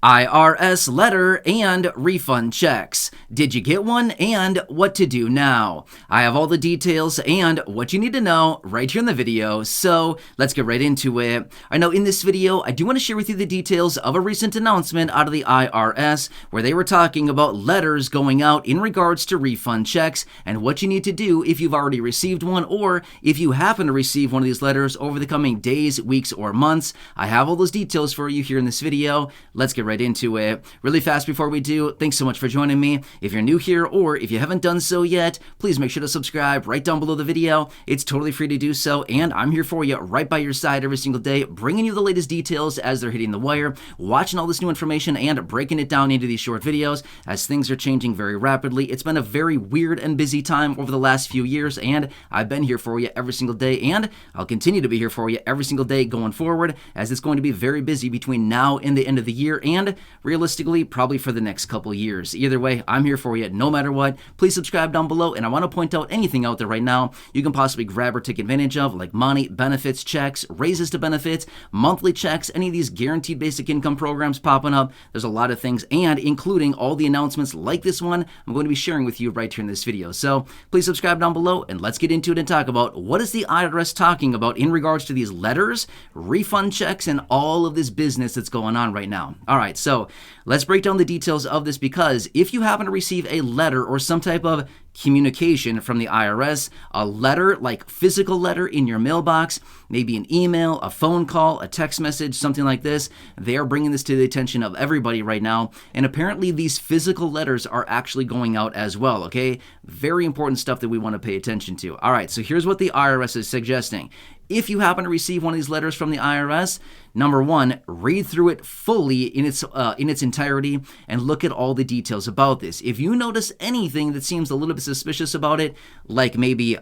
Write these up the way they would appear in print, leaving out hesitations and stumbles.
IRS letter and refund checks. Did you get one and what to do now? I have all the details and what you need to know right here in the video, so let's get right into it. I know in this video, I do want to share with you the details of a recent announcement out of the IRS where they were talking about letters going out in regards to refund checks and what you need to do if you've already received one or if you happen to receive one of these letters over the coming days, weeks, or months. I have all those details for you here in this video. Let's get right into it. Really fast before we do, thanks so much for joining me. If you're new here or if you haven't done so yet, please make sure to subscribe right down below the video. It's totally free to do so, and I'm here for you right by your side every single day, bringing you the latest details as they're hitting the wire, watching all this new information and breaking it down into these short videos as things are changing very rapidly. It's been a very weird and busy time over the last few years, and I've been here for you every single day, and I'll continue to be here for you every single day going forward, as it's going to be very busy between now and the end of the year, and realistically, probably for the next couple years. Either way, I'm here for you no matter what. Please subscribe down below, and I want to point out anything out there right now you can possibly grab or take advantage of, like money, benefits, checks, raises to benefits, monthly checks, any of these guaranteed basic income programs popping up. There's a lot of things, and including all the announcements like this one, I'm going to be sharing with you right here in this video. So please subscribe down below, and let's get into it and talk about what is the IRS talking about in regards to these letters, refund checks, and all of this business that's going on right now. All right, so let's break down the details of this, because if you happen to receive a letter or some type of communication from the IRS, a letter like physical letter in your mailbox, maybe an email, a phone call, a text message, something like this, they are bringing this to the attention of everybody right now, and apparently these physical letters are actually going out as well, okay? Very important stuff that we want to pay attention to. All right, so here's what the IRS is suggesting. If you happen to receive one of these letters from the IRS, number one, read through it fully in its entirety and look at all the details about this. If you notice anything that seems a little bit suspicious about it, like maybe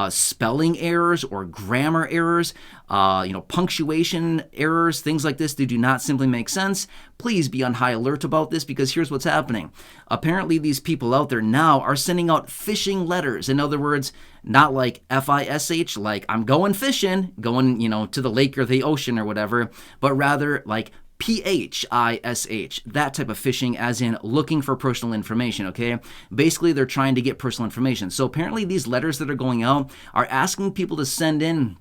spelling errors or grammar errors, punctuation errors, things like this that do not simply make sense, please be on high alert about this, because here's what's happening. Apparently, these people out there now are sending out phishing letters. In other words, not like F-I-S-H, like I'm going fishing, going, to the lake or the ocean or whatever, but rather like P-H-I-S-H, that type of phishing, as in looking for personal information, okay? Basically, they're trying to get personal information. So apparently these letters that are going out are asking people to send in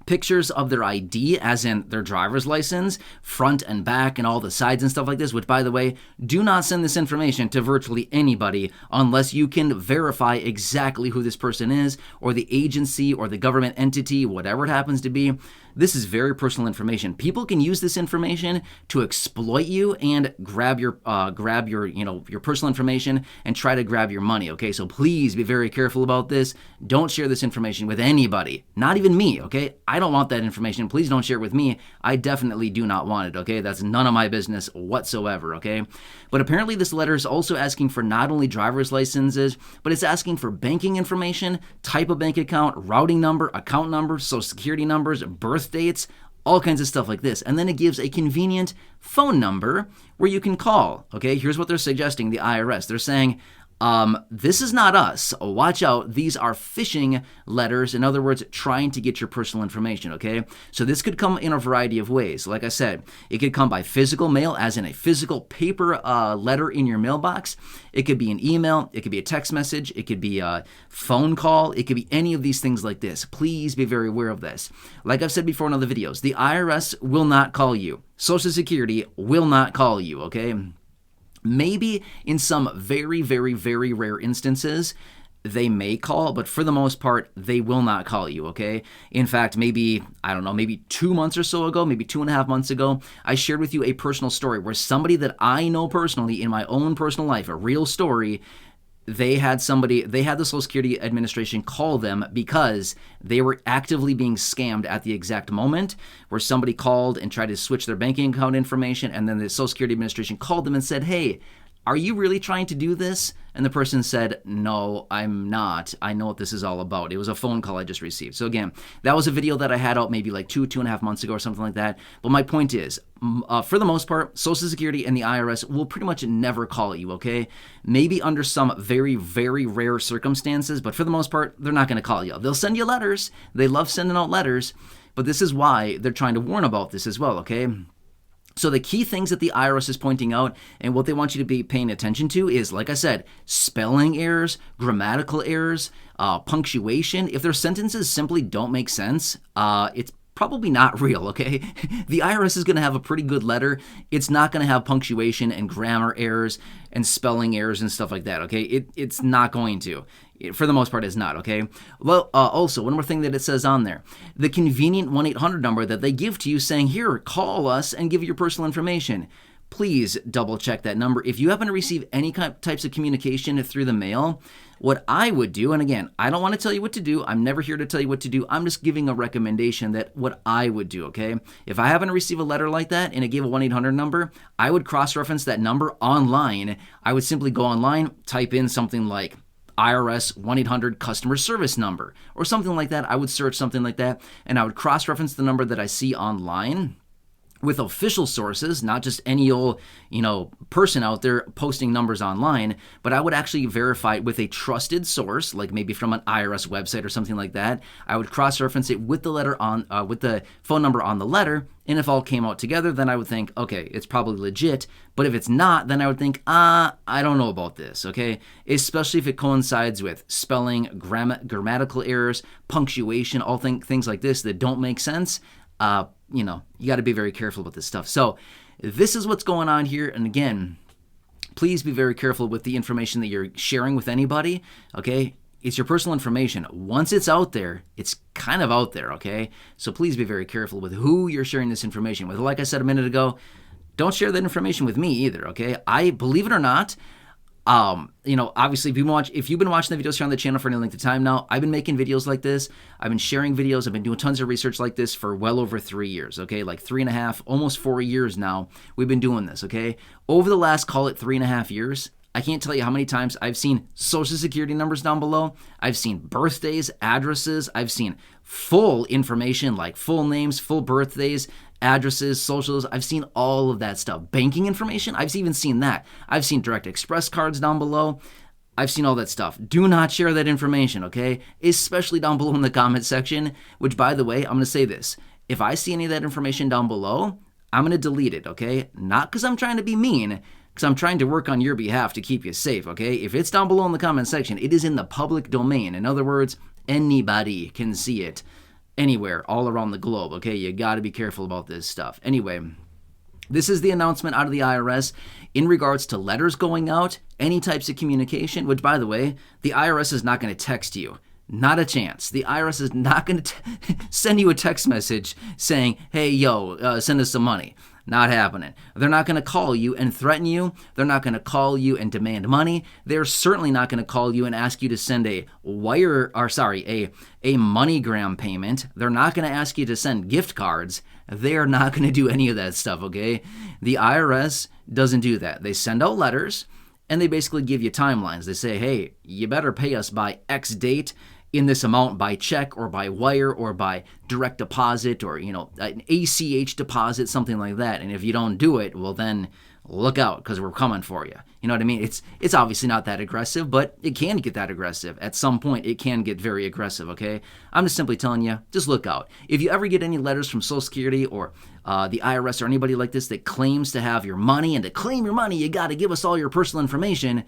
pictures of their ID, as in their driver's license, front and back, and all the sides and stuff like this, which, by the way, do not send this information to virtually anybody unless you can verify exactly who this person is, or the agency, or the government entity, whatever it happens to be. This is very personal information. People can use this information to exploit you and grab your personal information and try to grab your money, okay? So please be very careful about this. Don't share this information with anybody, not even me, okay? I don't want that information. Please don't share it with me. I definitely do not want it, okay? That's none of my business whatsoever, okay? But apparently this letter is also asking for not only driver's licenses, but it's asking for banking information, type of bank account, routing number, account number, social security numbers, birth dates, all kinds of stuff like this. And then it gives a convenient phone number where you can call, okay? Here's what they're suggesting, the IRS. They're saying, this is not us. Watch out. These are phishing letters. In other words, trying to get your personal information, okay? So this could come in a variety of ways. Like I said, it could come by physical mail, as in a physical paper letter in your mailbox. It could be an email. It could be a text message. It could be a phone call. It could be any of these things like this. Please be very aware of this. Like I've said before in other videos, the IRS will not call you. Social Security will not call you, okay? Maybe in some very, very, very rare instances, they may call, but for the most part, they will not call you, okay? In fact, maybe 2 months or so ago, maybe 2.5 months ago, I shared with you a personal story where somebody that I know personally in my own personal life, a real story, they had the Social Security Administration call them because they were actively being scammed at the exact moment, where somebody called and tried to switch their banking account information, and then the Social Security Administration called them and said, hey, are you really trying to do this? And the person said, no, I'm not. I know what this is all about. It was a phone call I just received. So again, that was a video that I had out maybe like 2.5 months ago or something like that. But my point is, for the most part, Social Security and the IRS will pretty much never call you, okay? Maybe under some very, very rare circumstances, but for the most part, they're not going to call you. They'll send you letters. They love sending out letters, but this is why they're trying to warn about this as well, okay? So the key things that the IRS is pointing out and what they want you to be paying attention to is, like I said, spelling errors, grammatical errors, punctuation. If their sentences simply don't make sense, it's probably not real, okay? The IRS is going to have a pretty good letter. It's not going to have punctuation and grammar errors and spelling errors and stuff like that, okay? It's not going to. For the most part, it's not, okay? Well, also, one more thing that it says on there. The convenient 1-800 number that they give to you saying, here, call us and give your personal information. Please double check that number. If you happen to receive any types of communication through the mail, what I would do, and again, I don't want to tell you what to do. I'm never here to tell you what to do. I'm just giving a recommendation that what I would do, okay? If I happen to receive a letter like that and it gave a 1-800 number, I would cross-reference that number online. I would simply go online, type in something like IRS 1-800 customer service number or something like that. I would search something like that, and I would cross-reference the number that I see online with official sources, not just any old, person out there posting numbers online, but I would actually verify it with a trusted source, like maybe from an IRS website or something like that. I would cross-reference it with the letter on, with the phone number on the letter, and if all came out together, then I would think, okay, it's probably legit. But if it's not, then I would think, I don't know about this, okay? Especially if it coincides with spelling, grammatical errors, punctuation, all things like this that don't make sense. You got to be very careful with this stuff. So this is what's going on here. And again, please be very careful with the information that you're sharing with anybody, okay? It's your personal information. Once it's out there, it's kind of out there, okay? So please be very careful with who you're sharing this information with. Like I said a minute ago, don't share that information with me either, okay? I believe it or not, obviously, if you've been watching the videos here on the channel for any length of time now, I've been making videos like this. I've been sharing videos. I've been doing tons of research like this for well over 3 years, okay? Like 3.5, almost 4 years now, we've been doing this, okay? Over the last, call it 3.5 years, I can't tell you how many times I've seen social security numbers down below. I've seen birthdays, addresses. I've seen full information like full names, full birthdays, addresses, socials. I've seen all of that stuff. Banking information, I've even seen that. I've seen direct express cards down below. I've seen all that stuff. Do not share that information, okay? Especially down below in the comment section, which, by the way, I'm going to say this. If I see any of that information down below, I'm going to delete it, okay? Not because I'm trying to be mean, because I'm trying to work on your behalf to keep you safe, okay? If it's down below in the comment section, it is in the public domain. In other words, anybody can see it. Anywhere, all around the globe, okay? You got to be careful about this stuff. Anyway, this is the announcement out of the IRS in regards to letters going out, any types of communication, which, by the way, the IRS is not going to text you. Not a chance. The IRS is not going to send you a text message saying, hey, send us some money. Not happening. They're not going to call you and threaten you. They're not going to call you and demand money. They're certainly not going to call you and ask you to send a MoneyGram payment. They're not going to ask you to send gift cards. They're not going to do any of that stuff, okay? The IRS doesn't do that. They send out letters and they basically give you timelines. They say, hey, you better pay us by X date in this amount by check or by wire or by direct deposit or, an ACH deposit, something like that. And if you don't do it, well, then look out because we're coming for you. You know what I mean? It's obviously not that aggressive, but it can get that aggressive. At some point, it can get very aggressive, okay? I'm just simply telling you, just look out. If you ever get any letters from Social Security or the IRS or anybody like this that claims to have your money, and to claim your money, you got to give us all your personal information,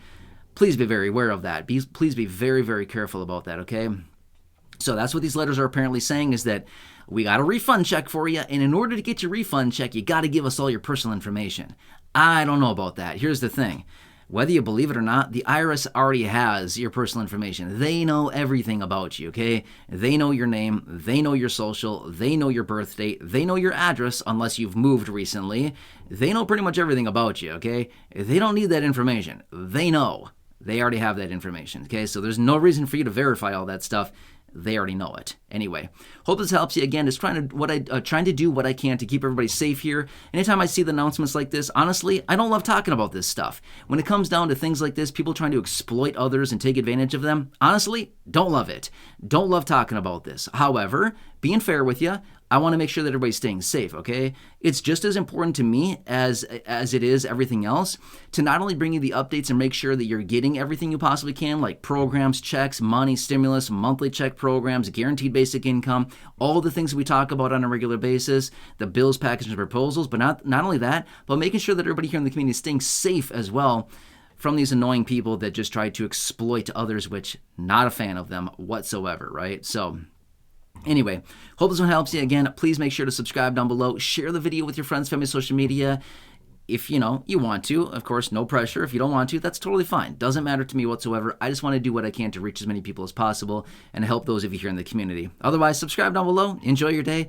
please be very aware of that. Please be very, very careful about that, okay? So that's what these letters are apparently saying, is that we got a refund check for you, and in order to get your refund check, you got to give us all your personal information. I don't know about that. Here's the thing. Whether you believe it or not, the IRS already has your personal information. They know everything about you, okay? They know your name. They know your social. They know your birth date. They know your address, unless you've moved recently. They know pretty much everything about you, okay? They don't need that information. They know. They already have that information, okay? So there's no reason for you to verify all that stuff. They already know it. Anyway, hope this helps you. Again, just trying to do what I can to keep everybody safe here. Anytime I see the announcements like this, honestly, I don't love talking about this stuff. When it comes down to things like this, people trying to exploit others and take advantage of them, honestly, Don't love it. Don't love talking about this. However, being fair with you, I want to make sure that everybody's staying safe, okay? It's just as important to me as it is everything else to not only bring you the updates and make sure that you're getting everything you possibly can, like programs, checks, money, stimulus, monthly check programs, guaranteed basic income, all the things we talk about on a regular basis, the bills, packages, and proposals, but not only that, but making sure that everybody here in the community is staying safe as well from these annoying people that just try to exploit others, which not a fan of them whatsoever, right? So anyway, hope this one helps you. Again, please make sure to subscribe down below. Share the video with your friends, family, social media. If you want to, of course, no pressure. If you don't want to, that's totally fine. Doesn't matter to me whatsoever. I just want to do what I can to reach as many people as possible and help those of you here in the community. Otherwise, subscribe down below. Enjoy your day.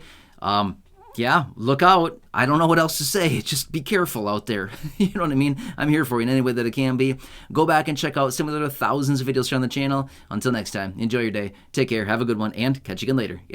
Yeah, look out. I don't know what else to say. Just be careful out there. You know what I mean? I'm here for you in any way that it can be. Go back and check out some of the other thousands of videos here on the channel. Until next time, enjoy your day. Take care. Have a good one, and catch you again later.